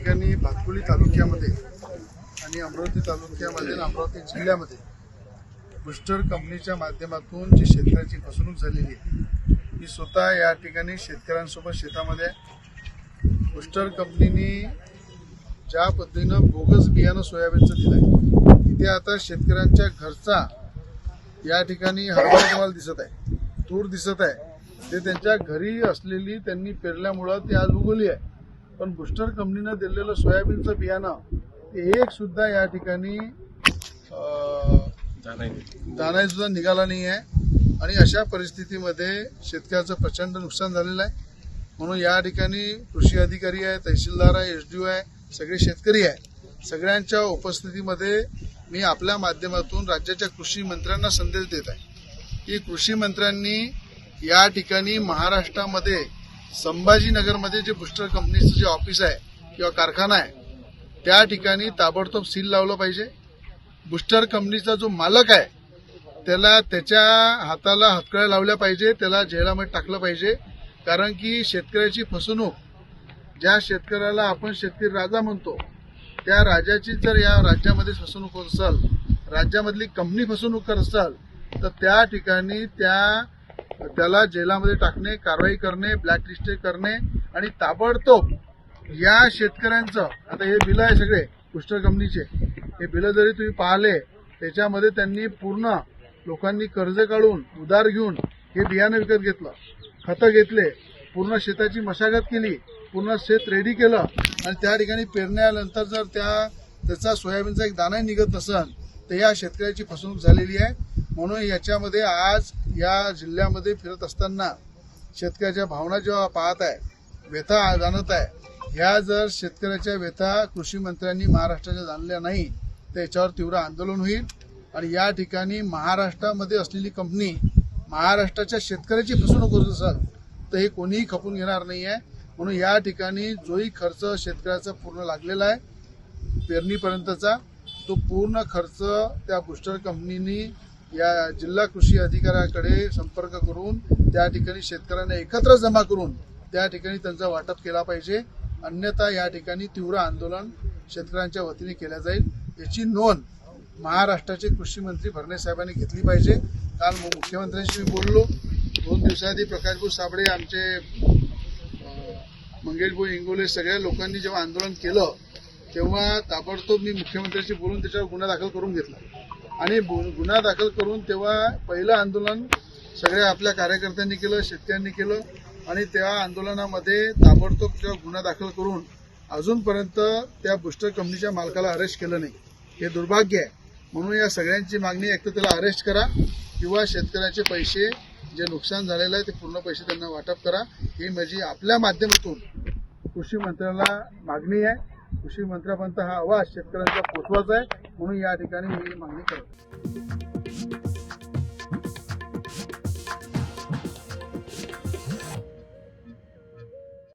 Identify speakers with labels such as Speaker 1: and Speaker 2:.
Speaker 1: ठिकाणी भातकुली तालुक्यामध्ये आणि अमरावती तालुक्यामध्ये आणि अमरावती जिल्ह्यामध्ये बुस्टर कंपनीच्या माध्यमातून जी शेतकऱ्याची फसवणूक झालेली आहे ही स्वतः या ठिकाणी शेतकऱ्यांसोबत शेतामध्ये बुस्टर कंपनीने ज्या पद्धतीनं बोगस बियाणं सोयाबीनचं दिलं आहे तिथे आता शेतकऱ्यांच्या घरचा या ठिकाणी हरभरा माल दिसत आहे, तूर दिसत आहे, ते त्यांच्या घरी असलेली त्यांनी पेरल्यामुळं ती आज उगवली आहे. पण बुस्टर कंपनीनं दिलेलं सोयाबीनचं बियाणं एक सुद्धा या ठिकाणी दाना सुद्धा निघाला नाही आहे आणि अशा परिस्थितीमध्ये शेतकऱ्याचं प्रचंड नुकसान झालेलं आहे. म्हणून या ठिकाणी कृषी अधिकारी आहे, तहसीलदार आहे, एसडीओ आहे, सगळे शेतकरी आहे. सगळ्यांच्या उपस्थितीमध्ये मी आपल्या माध्यमातून राज्याच्या कृषी मंत्र्यांना संदेश देत आहे की कृषी मंत्र्यांनी या ठिकाणी महाराष्ट्रामध्ये संभाजीनगरमध्ये जे बुस्टर कंपनीचं जे ऑफिस आहे किंवा कारखाना आहे त्या ठिकाणी ताबडतोब सील लावलं पाहिजे. बुस्टर कंपनीचा जो मालक आहे त्याला त्याच्या हाताला हतकड्या लावल्या पाहिजे, त्याला जेलामध्ये टाकलं पाहिजे. कारण की शेतकऱ्याची फसवणूक, ज्या शेतकऱ्याला आपण शेतकरी राजा म्हणतो त्या राजाची जर या राज्यामध्ये फसवणूक होत असेल, राज्यामधली कंपनी फसवणूक करत असेल तर त्या ठिकाणी त्याला जेलामध्ये टाकणे, कारवाई करणे, ब्लॅकलिस्ट करणे आणि ताबडतोब या शेतकऱ्यांचं, आता हे बिलं आहे सगळे बुस्टर कंपनीचे, हे बिलं जरी तुम्ही पाहिले त्याच्यामध्ये त्यांनी पूर्ण लोकांनी कर्ज काढून उधार घेऊन हे बियाणं विकत घेतलं, खतं घेतले, पूर्ण शेताची मशागत केली, पूर्ण शेत रेडी केलं आणि त्या ठिकाणी पेरण्यानंतर जर त्याचा सोयाबीनचा एक दाना निघत नसेल तर या शेतकऱ्याची फसवणूक झालेली आहे. म्हणून याच्यामध्ये आज या जिल्ह्यामध्ये फिरत असताना शेतकऱ्याच्या भावना जेव्हा पाहत आहे, व्यथा जाणत आहे, ह्या जर शेतकऱ्याच्या व्यथा कृषी मंत्र्यांनी महाराष्ट्राच्या जाणल्या नाही तर याच्यावर तीव्र आंदोलन होईल. आणि या ठिकाणी महाराष्ट्रामध्ये असलेली कंपनी महाराष्ट्राच्या शेतकऱ्याची फसवणूक होत असेल तर हे कोणीही खपून घेणार नाही आहे. म्हणून या ठिकाणी जोही खर्च शेतकऱ्याचा पूर्ण लागलेला आहे पेरणीपर्यंतचा, तो पूर्ण खर्च त्या बुस्टर कंपनीनी या जिल्हा कृषी अधिकाऱ्याकडे संपर्क करून त्या ठिकाणी शेतकऱ्यांना एकत्र जमा करून त्या ठिकाणी त्यांचा वाटप केला पाहिजे. अन्यथा या ठिकाणी तीव्र आंदोलन शेतकऱ्यांच्या वतीने केलं जाईल. याची नोंद महाराष्ट्राचे कृषी मंत्री भरणे साहेबांनी घेतली पाहिजे. काल मुख्यमंत्र्यांशी मी बोललो. 2 दिवसाआधी प्रकाशभाऊ साबळे, आमचे मंगेशभाऊ इंगोले, सगळ्या लोकांनी जेव्हा आंदोलन केलं तेव्हा ताबडतोब मी मुख्यमंत्र्यांशी बोलून त्याच्यावर गुन्हा दाखल करून घेतला आणि गुन्हा दाखल करून तेव्हा पहिलं आंदोलन सगळ्या आपल्या कार्यकर्त्यांनी केलं, शेतकऱ्यांनी केलं आणि त्या आंदोलनामध्ये ताबडतोब जेव्हा गुन्हा दाखल करून अजूनपर्यंत त्या बुस्टर कंपनीच्या मालकाला अरेस्ट केलं नाही. हे दुर्भाग्य आहे. म्हणून या सगळ्यांची मागणी, एक तर त्याला अरेस्ट करा किंवा शेतकऱ्याचे पैसे जे नुकसान झालेलं आहे ते पूर्ण पैसे त्यांना वाटप करा. ही माझी आपल्या माध्यमातून कृषी मंत्र्यांना मागणी आहे. कृषी मंत्र्यापर्यंत हा आवाज शेतकऱ्यांचा पोहोचवायचा आहे. म्हणून या ठिकाणी मी मागणी करतो.